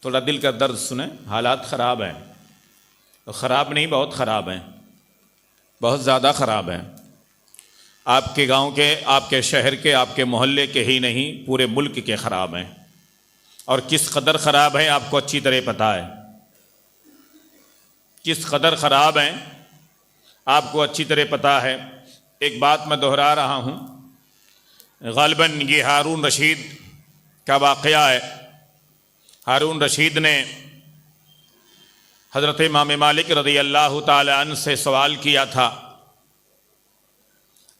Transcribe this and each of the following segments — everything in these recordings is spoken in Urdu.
تھوڑا دل کا درد سنیں، حالات خراب ہیں، خراب نہیں بہت خراب ہیں، بہت زیادہ خراب ہیں۔ آپ کے گاؤں کے، آپ کے شہر کے، آپ کے محلے کے ہی نہیں، پورے ملک کے خراب ہیں، اور کس قدر خراب ہیں آپ کو اچھی طرح پتہ ہے۔ کس قدر خراب ہیں آپ کو اچھی طرح پتہ ہے۔ ایک بات میں دہرا رہا ہوں، غالباً یہ ہارون رشید کا واقعہ ہے۔ ہارون رشید نے حضرت امام مالک رضی اللہ تعالی عنہ سے سوال کیا تھا،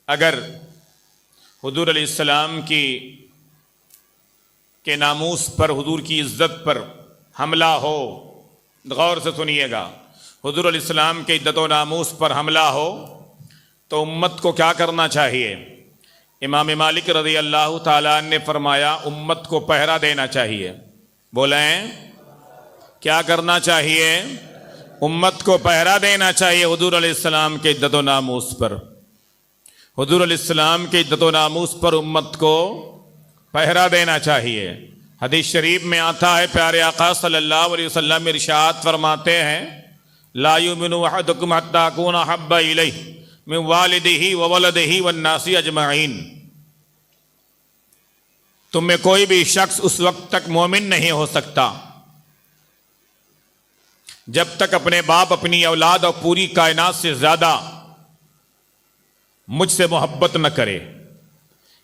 اگر حضور علیہ السلام کے ناموس پر، حضور کی عزت پر حملہ ہو، غور سے سنیے گا، حضور علیہ السلام کے عزت و ناموس پر حملہ ہو تو امت کو کیا کرنا چاہیے؟ امام مالک رضی اللہ تعالیٰ عنہ نے فرمایا امت کو پہرا دینا چاہیے۔ بولیں کیا کرنا چاہیے؟ امت کو پہرا دینا چاہیے حضور علیہ السلام کے عزت و ناموس پر۔ حضور علیہ السلام کے عزت و ناموس پر امت کو پہرا دینا چاہیے۔ حدیث شریف میں آتا ہے، پیارے آقا صلی اللہ علیہ وسلم ارشاد فرماتے ہیں، لا یؤمن احدکم حتی اکون احب الیہ من والدہ وولدہ والناس اجمعین۔ تم میں کوئی بھی شخص اس وقت تک مومن نہیں ہو سکتا جب تک اپنے باپ، اپنی اولاد اور پوری کائنات سے زیادہ مجھ سے محبت نہ کرے۔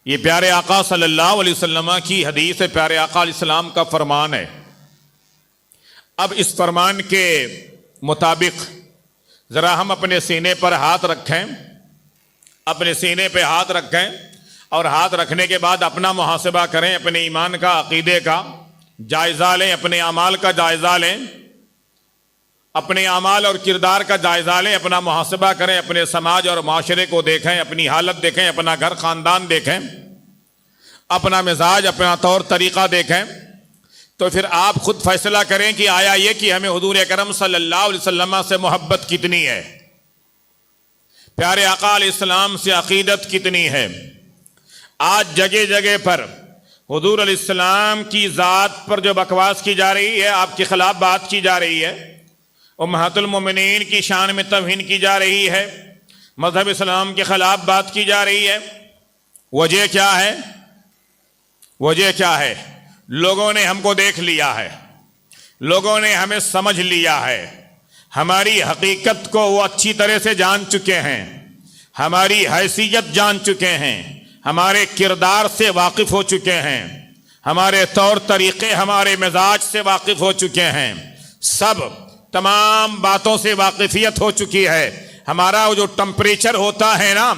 یہ پیارے آقا صلی اللہ علیہ وسلم کی حدیث ہے، پیارے آقا علیہ السلام کا فرمان ہے۔ اب اس فرمان کے مطابق ذرا ہم اپنے سینے پر ہاتھ رکھیں، اپنے سینے پہ ہاتھ رکھیں، اور ہاتھ رکھنے کے بعد اپنا محاسبہ کریں، اپنے ایمان کا، عقیدے کا جائزہ لیں، اپنے اعمال کا جائزہ لیں، اپنے اعمال اور کردار کا جائزہ لیں، اپنا محاسبہ کریں، اپنے سماج اور معاشرے کو دیکھیں، اپنی حالت دیکھیں، اپنا گھر خاندان دیکھیں، اپنا مزاج، اپنا طور طریقہ دیکھیں، تو پھر آپ خود فیصلہ کریں کہ آیا یہ کہ ہمیں حضور اکرم صلی اللہ علیہ وسلم سے محبت کتنی ہے، پیارے آقا علیہ السلام سے عقیدت کتنی ہے۔ آج جگہ جگہ پر حضور علیہ السلام کی ذات پر جو بکواس کی جا رہی ہے، آپ کے خلاف بات کی جا رہی ہے، امہات المومنین کی شان میں توہین کی جا رہی ہے، مذہب اسلام کے خلاف بات کی جا رہی ہے، وجہ کیا ہے؟ وجہ کیا ہے؟ لوگوں نے ہم کو دیکھ لیا ہے، لوگوں نے ہمیں سمجھ لیا ہے، ہماری حقیقت کو وہ اچھی طرح سے جان چکے ہیں، ہماری حیثیت جان چکے ہیں، ہمارے کردار سے واقف ہو چکے ہیں، ہمارے طور طریقے، ہمارے مزاج سے واقف ہو چکے ہیں، سب تمام باتوں سے واقفیت ہو چکی ہے۔ ہمارا وہ جو ٹمپریچر ہوتا ہے نا،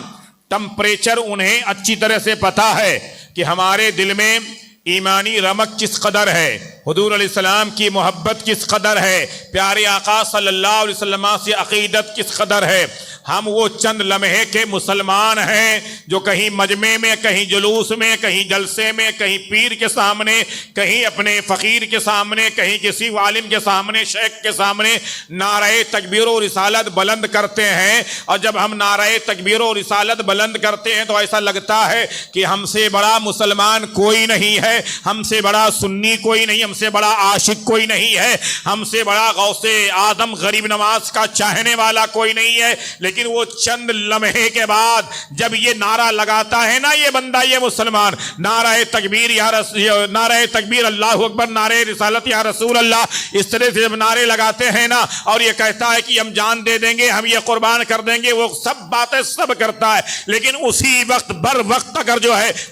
ٹمپریچر انہیں اچھی طرح سے پتا ہے کہ ہمارے دل میں ایمانی رمق کس قدر ہے، حضور علیہ السلام کی محبت کس قدر ہے، پیارے آقا صلی اللہ علیہ وسلم سے عقیدت کس قدر ہے۔ ہم وہ چند لمحے کے مسلمان ہیں جو کہیں مجمع میں، کہیں جلوس میں، کہیں جلسے میں، کہیں پیر کے سامنے، کہیں اپنے فقیر کے سامنے، کہیں کسی عالم کے سامنے، شیخ کے سامنے نعرہ تکبیر و رسالت بلند کرتے ہیں، اور جب ہم نعرہ تکبیر و رسالت بلند کرتے ہیں تو ایسا لگتا ہے کہ ہم سے بڑا مسلمان کوئی نہیں ہے، ہم سے بڑا سنی کوئی نہیں، ہم سے بڑا عاشق کوئی نہیں ہے، ہم سے بڑا غوث اعظم غریب نواز کا چاہنے والا کوئی نہیں ہے، لیکن وہ چند لمحے کے بعد جب یہ نعرہ لگاتا ہے نا یہ بندہ، یہ مسلمان، نعرہ تکبیر یا نعرہ تکبیر اللہ اکبر، نعرہ رسالت یا رسول اللہ، اس طرح سے جب نعرے لگاتے ہیں نا، اور یہ کہتا ہے کہ ہم جان دے دیں گے، ہم یہ قربان کر دیں گے، وہ سب باتیں سب کرتا ہے، لیکن اسی وقت بر وقت اگر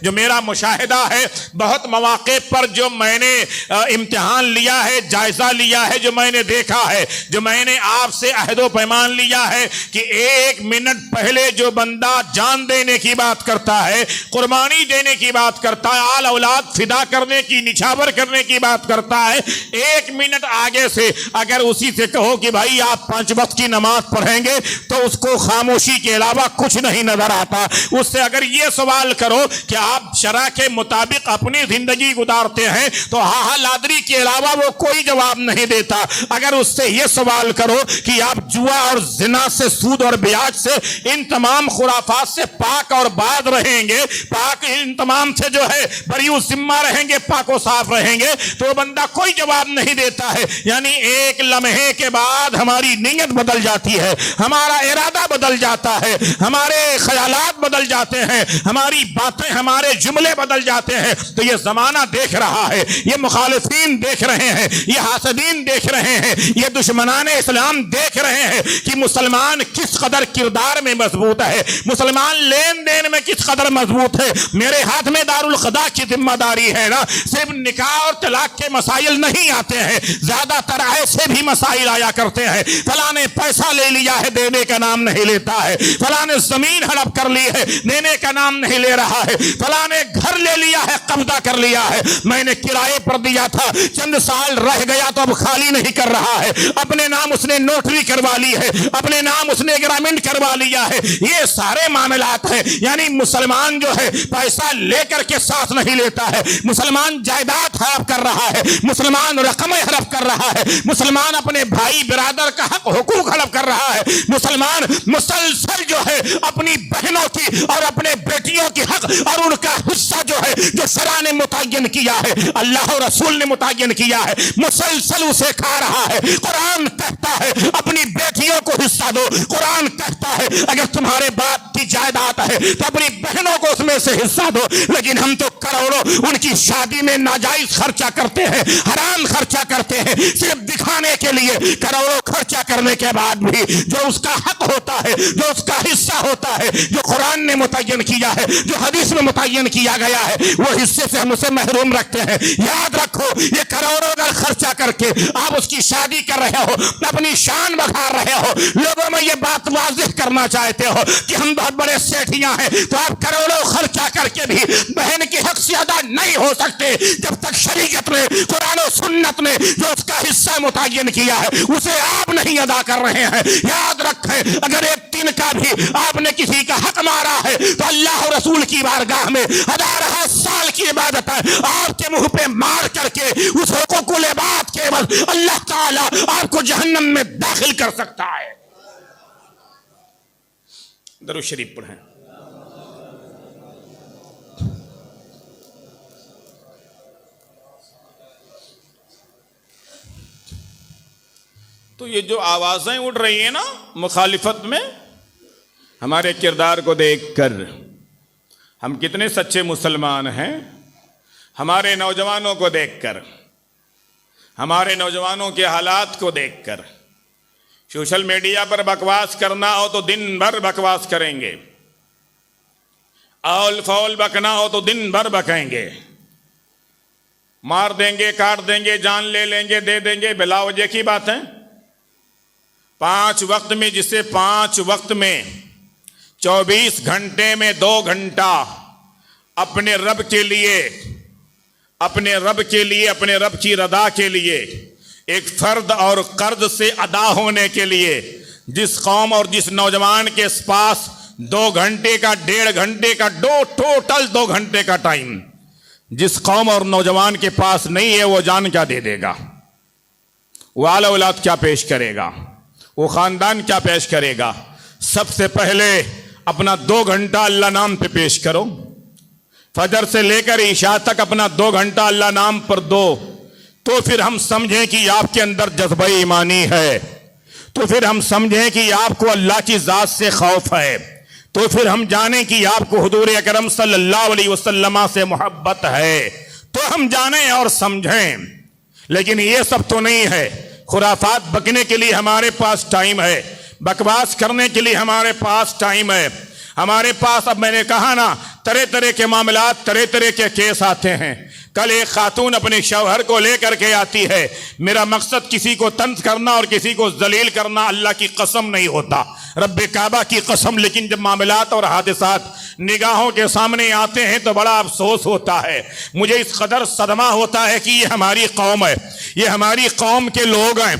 جو میرا مشاہدہ ہے، بہت مواقع پر جو میں نے امتحان لیا ہے، جائزہ لیا ہے، جو میں نے دیکھا ہے، جو میں نے آپ سے عہد و پیمان لیا ہے کہ ایک منٹ پہلے جو بندہ جان دینے کی بات کرتا ہے، قربانی دینے کی بات کرتا ہے، آل اولاد فدا کرنے کی، نچھاور کرنے کی بات کرتا ہے، ایک منٹ آگے سے اگر اسی سے کہو کہ بھائی آپ 5 وقت کی نماز پڑھیں گے تو اس کو خاموشی کے علاوہ کچھ نہیں نظر آتا۔ اس سے اگر یہ سوال کرو کہ آپ شرع کے مطابق اپنی زندگی گزارتے ہیں تو ہاں لا برادری کے علاوہ وہ کوئی جواب نہیں دیتا. اگر اس سے یہ سوال کرو کہ آپ جوا اور زنا سے، سود اور بیاج سے، ان تمام خرافات سے پاک اور بعد رہیں گے، پاک ان تمام سے جو ہے بری و ذمہ رہیں گے، پاک و صاف رہیں گے، تو بندہ کوئی جواب نہیں دیتا ہے. یعنی ایک لمحے کے بعد ہماری نیت بدل جاتی ہے، ہمارا ارادہ بدل جاتا ہے، ہمارے خیالات بدل جاتے ہیں، ہماری باتیں، ہمارے جملے بدل جاتے ہیں. تو یہ زمانہ دیکھ رہا ہے، یہ مخالفین دیکھ رہے ہیں، یہ حاسدین دیکھ رہے ہیں، یہ دشمنان اسلام دیکھ رہے ہیں کہ مسلمان کس قدر کردار میں مضبوط ہے، مسلمان لین دین میں کس قدر مضبوط ہے. میرے ہاتھ میں دارالقضاء کی ذمہ داری ہے نا. صرف نکاح اور طلاق کے مسائل نہیں آتے ہیں، زیادہ تر ایسے بھی مسائل آیا کرتے ہیں. فلاں نے پیسہ لے لیا ہے، دینے کا نام نہیں لیتا ہے. فلاں نے زمین ہڑپ کر لی ہے، دینے کا نام نہیں لے رہا ہے. فلاں نے گھر لے لیا ہے، قبضہ کر لیا ہے، میں نے کرائے پر دیا تھا، چند سال رہ گیا تو اب خالی نہیں کر رہا ہے، اپنے نام اس نے نوٹری کروا لی ہے، اپنے نام اس نے ایگریمنٹ کروا لیا ہے. یہ سارے معاملات ہیں. یعنی مسلمان جو ہے پیسہ لے کر کے ساتھ نہیں لیتا ہے، مسلمان جائیداد ہڑپ کر رہا ہے، مسلمان رقمیں ہڑپ کر رہا ہے، مسلمان اپنے بھائی برادر کا حق حقوق ہڑپ کر رہا ہے، مسلمان مسلسل جو ہے اپنی بہنوں کی اور اپنے بیٹیوں کی حق اور ان کا حصہ جو ہے، جو شرع نے متعین کیا ہے، اللہ اور رسول نے متعین کیا ہے، مسلسل اسے کھا رہا ہے. قرآن کہتا ہے اپنی بیٹیوں کو حصہ دو. قرآن کہتا ہے اگر تمہارے باپ کی جائیداد ہے تو اپنی بہنوں کو اس میں سے حصہ دو. لیکن ہم تو کروڑوں ان کی شادی میں ناجائز خرچہ کرتے ہیں، حرام خرچہ کرتے ہیں، صرف دکھانے کے لیے. کروڑوں خرچہ کرنے کے بعد بھی جو اس کا حق ہوتا ہے، جو اس کا حصہ ہوتا ہے، جو قرآن نے متعین کیا ہے، جو حدیث میں متعین کیا گیا ہے، وہ حصے سے ہم اسے محروم رکھتے ہیں. یاد رکھو یہ کروڑوں اگر خرچہ کر کے آپ اس کی شادی کر رہے ہو، اپنی شان بڑھا رہے ہو، لوگوں میں یہ بات واضح کرنا چاہتے ہو کہ ہم بہت بڑے سیٹھیاں ہیں، تو آپ کروڑوں خرچہ کر کے بھی بہن کے حق سے ادا نہیں ہو سکتے جب تک شریعت نے، قرآن و سنت نے جو اس کا حصہ متعین کیا ہے اسے آپ نہیں ادا کر رہے ہیں. یاد رکھیں اگر ایک دن کا بھی آپ نے کسی کا حق مارا ہے تو اللہ اور رسول کی بارگاہ میں 1000 سال کی عبادت ہے آپ کے منہ پہ مار کر کے اس حقوق العباد کے عوض اللہ تعالیٰ آپ کو جہنم میں داخل کر سکتا ہے. درود شریف پڑھیں. تو یہ جو آوازیں اٹھ رہی ہیں نا مخالفت میں، ہمارے کردار کو دیکھ کر ہم کتنے سچے مسلمان ہیں، ہمارے نوجوانوں کو دیکھ کر، ہمارے نوجوانوں کے حالات کو دیکھ کر. سوشل میڈیا پر بکواس کرنا ہو تو دن بھر بکواس کریں گے، اول فول بکنا ہو تو دن بھر بکیں گے، مار دیں گے، کاٹ دیں گے، جان لے لیں گے، دے دیں گے، بلا وجہ کی باتیں. 5 وقت میں، جسے 5 وقت میں 24 گھنٹے میں 2 گھنٹا اپنے رب کے لیے، اپنے رب کے لیے، اپنے رب کی رضا کے لیے، ایک فرد اور قرض سے ادا ہونے کے لیے، جس قوم اور جس نوجوان کے پاس 2 گھنٹے کا، 1.5 گھنٹے کا، ٹوٹل 2 گھنٹے کا ٹائم جس قوم اور نوجوان کے پاس نہیں ہے، وہ جان کیا دے دے گا، وہ آل اولاد کیا پیش کرے گا، وہ خاندان کیا پیش کرے گا. سب سے پہلے اپنا 2 گھنٹہ اللہ نام پہ پیش کرو. فجر سے لے کر عشاء تک اپنا 2 گھنٹہ اللہ نام پر دو، تو پھر ہم سمجھیں کہ آپ کے اندر جذبہ ایمانی ہے، تو پھر ہم سمجھیں کہ آپ کو اللہ کی ذات سے خوف ہے، تو پھر ہم جانیں کہ آپ کو حضور اکرم صلی اللہ علیہ وسلم سے محبت ہے، تو ہم جانیں اور سمجھیں. لیکن یہ سب تو نہیں ہے. خرافات بکنے کے لیے ہمارے پاس ٹائم ہے، بکواس کرنے کے لیے ہمارے پاس ٹائم ہے، ہمارے پاس، اب میں نے کہا نا، طرح طرح کے معاملات، طرح طرح کے کیس آتے ہیں. کل ایک خاتون اپنے شوہر کو لے کر کے آتی ہے، میرا مقصد کسی کو طنز کرنا اور کسی کو ذلیل کرنا اللہ کی قسم نہیں ہوتا، رب کعبہ کی قسم. لیکن جب معاملات اور حادثات نگاہوں کے سامنے آتے ہیں تو بڑا افسوس ہوتا ہے، مجھے اس قدر صدمہ ہوتا ہے کہ یہ ہماری قوم ہے، یہ ہماری قوم کے لوگ ہیں.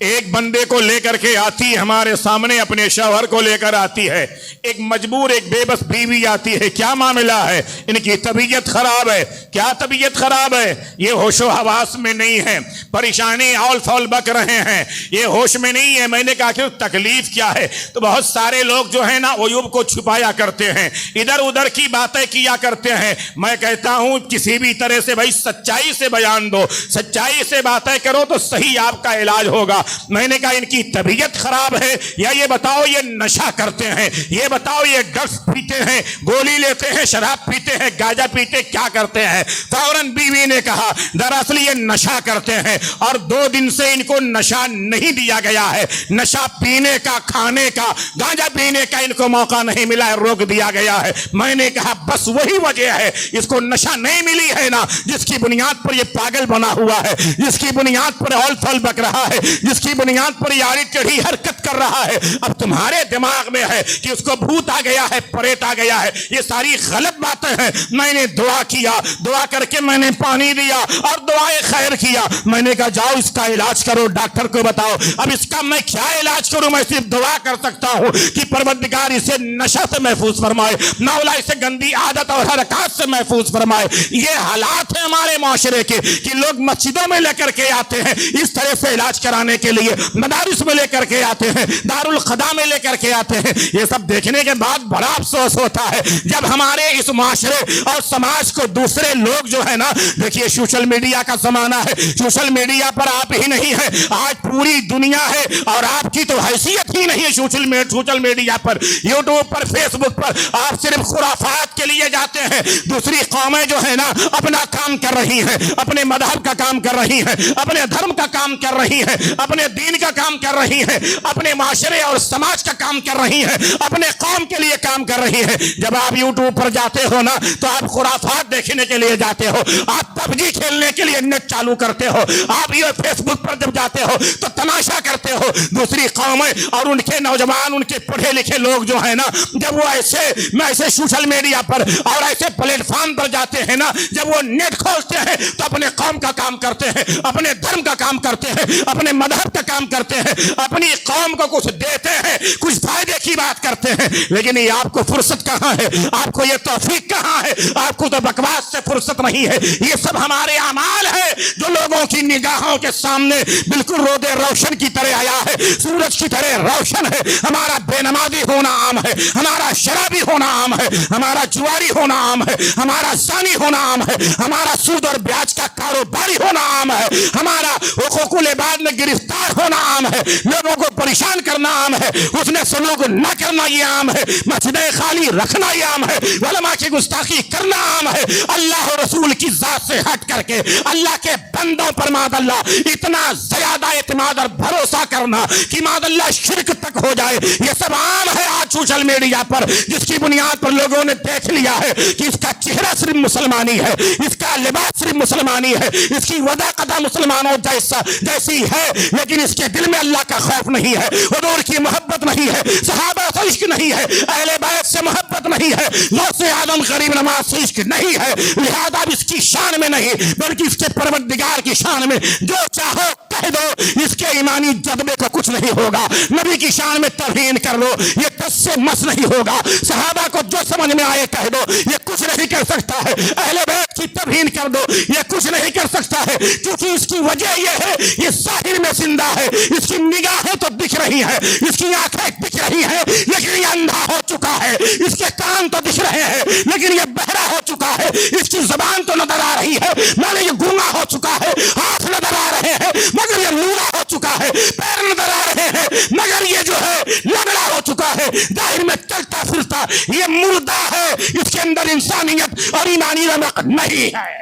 ایک بندے کو لے کر کے آتی ہے ہمارے سامنے, اپنے شوہر کو لے کر آتی ہے. ایک مجبور, ایک بے بس بیوی آتی ہے. کیا معاملہ ہے؟ ان کی طبیعت خراب ہے. کیا طبیعت خراب ہے؟ یہ ہوش و حواس میں نہیں ہے, پریشانی اول فول بک رہے ہیں, یہ ہوش میں نہیں ہے. میں نے کہا کہ تکلیف کیا ہے؟ تو بہت سارے لوگ جو ہے نا عیوب کو چھپایا کرتے ہیں, ادھر ادھر کی باتیں کیا کرتے ہیں. میں کہتا ہوں کسی بھی طرح سے بھائی سچائی سے بیان دو, سچائی سے باتیں کرو تو صحیح آپ کا علاج ہوگا. میں نے کہا ان کی طبیعت خراب ہے, یا یہ بتاؤ یہ نشہ کرتے ہیں, یہ بتاؤ یہ ڈرگس پیتے ہیں, گولی لیتے ہیں, شراب پیتے ہیں, گاجا پیتے, کیا کرتے ہیں؟ فوراً بیوی نے کہا دراصل یہ نشہ کرتے ہیں, اور 2 دن سے ان کو نشہ نہیں دیا گیا ہے. نشہ پینے کا, کھانے کا, گاجا پینے کا ان کو موقع نہیں ملا ہے, روک دیا گیا ہے. میں نے کہا بس وہی وجہ ہے, اس کو نشہ نہیں ملی ہے نا, جس کی بنیاد پر یہ پاگل بنا ہوا ہے, جس کی بنیاد پر اول فول بک رہا ہے, جس کی بنیاد پر یہ آڑی ٹیڑھی حرکت کر رہا ہے. اب تمہارے دماغ میں ہے کہ اس کو بھوت آ گیا ہے, پریت آ گیا ہے. یہ ساری غلط باتیں ہیں. میں نے دعا کیا, دعا کر کے میں نے پانی دیا اور دعائے خیر کیا. میں نے کہا جاؤ اس کا علاج کرو, ڈاکٹر کو بتاؤ. اب اس کا میں کیا علاج کروں؟ میں صرف دعا کر سکتا ہوں کہ پروردگار اسے نشہ سے محفوظ فرمائے, مولا اسے گندی عادت اور حرکات سے محفوظ فرمائے. یہ حالات ہیں ہمارے معاشرے کے کہ لوگ مسجدوں میں لے کر کے آتے ہیں اس طرح سے علاج کرانے کے لیے, مدارس میں لے کر کے آتے ہیں, دارالخدا میں لے کر کے آتے ہیں. یہ سب دیکھنے کے بعد بڑا افسوس ہوتا ہے جب ہمارے اس معاشرے اور سماج کو دوسرے لوگ جو ہے نا, دیکھیے سوشل میڈیا کا زمانہ ہے, سوشل میڈیا پر آپ ہی نہیں ہے, آج پوری دنیا ہے, اور آپ کی تو حیثیت ہی نہیں ہے سوشل میڈیا پر, یوٹیوب پر, فیس بک پر. آپ صرف خرافات کے لیے جاتے ہیں. دوسری قومیں جو ہے نا اپنا کام کر رہی ہیں, اپنے مذہب کا کام کر رہی ہیں, اپنے دھرم کا کام کر رہی ہیں, اپنے دین کا کام کر رہی ہیں, اپنے معاشرے اور سماج کا کام کر رہی ہیں, اپنے قوم کے لیے کام کر رہی ہیں. جب آپ یوٹیوب پر جاتے ہو نا تو آپ خرافات دیکھنے کے لیے جاتے ہو, آپ پبجی کھیلنے کے لیے نیٹ چالو کرتے ہو, آپ یہ فیس بک پر جب جاتے ہو تو تماشا کرتے ہو. دوسری قومیں اور ان کے نوجوان, ان کے پڑھے لکھے لوگ جو ہے نا, جب وہ ایسے سوشل میڈیا پر اور ایسے پلیٹ فارم پر جاتے ہیں نا, جب وہ نیٹ کھولتے ہیں تو اپنے قوم کا کام کرتے ہیں, اپنے دھرم کا کام کرتے ہیں, اپنے مذہب کا کام کرتے ہیں, اپنی قوم کو کچھ دیتے ہیں, کچھ فائدے کی بات کرتے ہیں. لیکن یہ آپ کو فرصت کہاں ہے, آپ کو یہ توفیق کہاں ہے؟ آپ کو تو بکواس سے فرصت نہیں ہے. یہ سب ہمارے اعمال ہے جو لوگوں کی نگاہوں کے سامنے بالکل رود روشن کی طرح آیا ہے, سورج کی طرح روشن ہے. ہمارا بے نمازی ہونا عام ہے, ہمارا شرابی ہونا عام ہے, ہمارا جواری ہونا عام ہے, ہمارا زانی ہونا عام ہے, ہمارا سود اور بیاج کا کاروباری ہونا عام ہے, ہمارا حقوق العباد میں گرفتار ہونا عام ہے, لوگوں کو پریشان کرنا عام ہے, اس نے سلوک نہ کرنا یہ عام ہے, مسجدیں خالی رکھنا یہ عام ہے, علماء کی گستاخی کرنا عام ہے. اللہ اور رسول کی ذات سے ہٹ کر کے اللہ کے بندوں پر ماد اللہ اتنا زیادہ اعتماد اور بھروسہ کرنا کہ ماد اللہ شرک تک ہو جائے, یہ سب عام ہے آج سوشل میڈیا پر, جس کی بنیاد پر لوگوں نے دیکھ لیا ہے کہ اس کا چہرہ صرف مسلمانی ہے, اس کا لباس صرف مسلمانی ہے, اس کی وضع قضا مسلمانوں جیسی ہے, لیکن اس کے دل میں اللہ کا خوف نہیں ہے, حضور کی محبت نہیں ہے, صحابہ سے عشق نہیں ہے, اہل بیت سے محبت نہیں ہے, غوث اعظم غریب نواز سے عشق نہیں ہے. لہذا اس کی شان میں نہیں بلکہ اس کے پروردگار کی شان میں جو چاہو کہہ دو, اس کے ایمانی جذبے کو کچھ نہیں ہوگا. نبی کی شان میں توہین کر لو, یہ تس سے مس نہیں ہوگا. صحابہ کو جو سمجھ میں آئے کہہ دو, یہ کچھ نہیں کر سکتا ہے. اہل بیت کی توہین کر دو, یہ کچھ نہیں کر سکتا ہے, کیونکہ اس کی وجہ یہ ہے یہ ظاہر میں زندہ ہے, اس کی نگاہیں تو دکھ رہی ہیں, اس کی آنکھیں دکھ رہی ہیں, لیکن یہ اندھا ہو چکا ہے. اس کے کان تو دکھ رہے ہیں لیکن یہ بہرا ہو چکا ہے. اس کی زبان تو نظر آ رہی ہے مگر یہ گونگا ہو چکا ہے. ہاتھ نظر آ رہے ہیں مگر یہ لولا ہو چکا ہے. پیر نظر آ رہے ہیں مگر یہ جو ہے لنگڑا ہو چکا ہے. ظاہر میں چلتا پھرتا یہ مردہ ہے, اس کے اندر انسانیت اور ایمانی رمق نہیں ہے.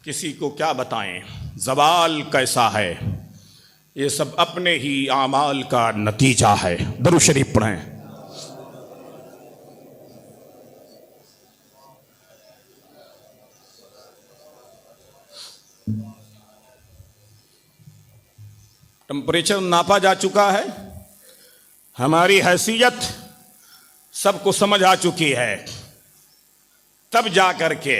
کسی کو کیا بتائیں زوال کیسا ہے, یہ سب اپنے ہی اعمال کا نتیجہ ہے. درود شریف پڑھیں. ٹمپریچر ناپا جا چکا ہے, ہماری حیثیت سب کو سمجھ آ چکی ہے, تب جا کر کے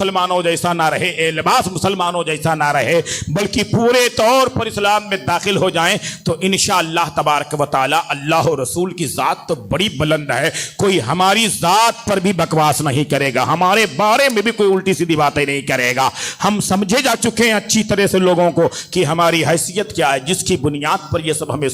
مسلمانوں جیسا نہ رہے، اے لباس مسلمانوں جیسا نہ رہے، بلکہ پورے طور پر اسلام میں داخل ہو جائیں تو انشاءاللہ تبارک و تعالی اللہ و رسول کی ذات تو بڑی بلند ہے، کوئی ہماری ذات پر بھی بکواس نہیں کرے گا، ہمارے بارے میں بھی کوئی الٹی سیدھی باتیں نہیں کرے گا۔ ہم سمجھے جا چکے ہیں اچھی طرح سے لوگوں کو کہ ہماری حیثیت کیا ہے، جس کی بنیاد پر یہ سب ہمیں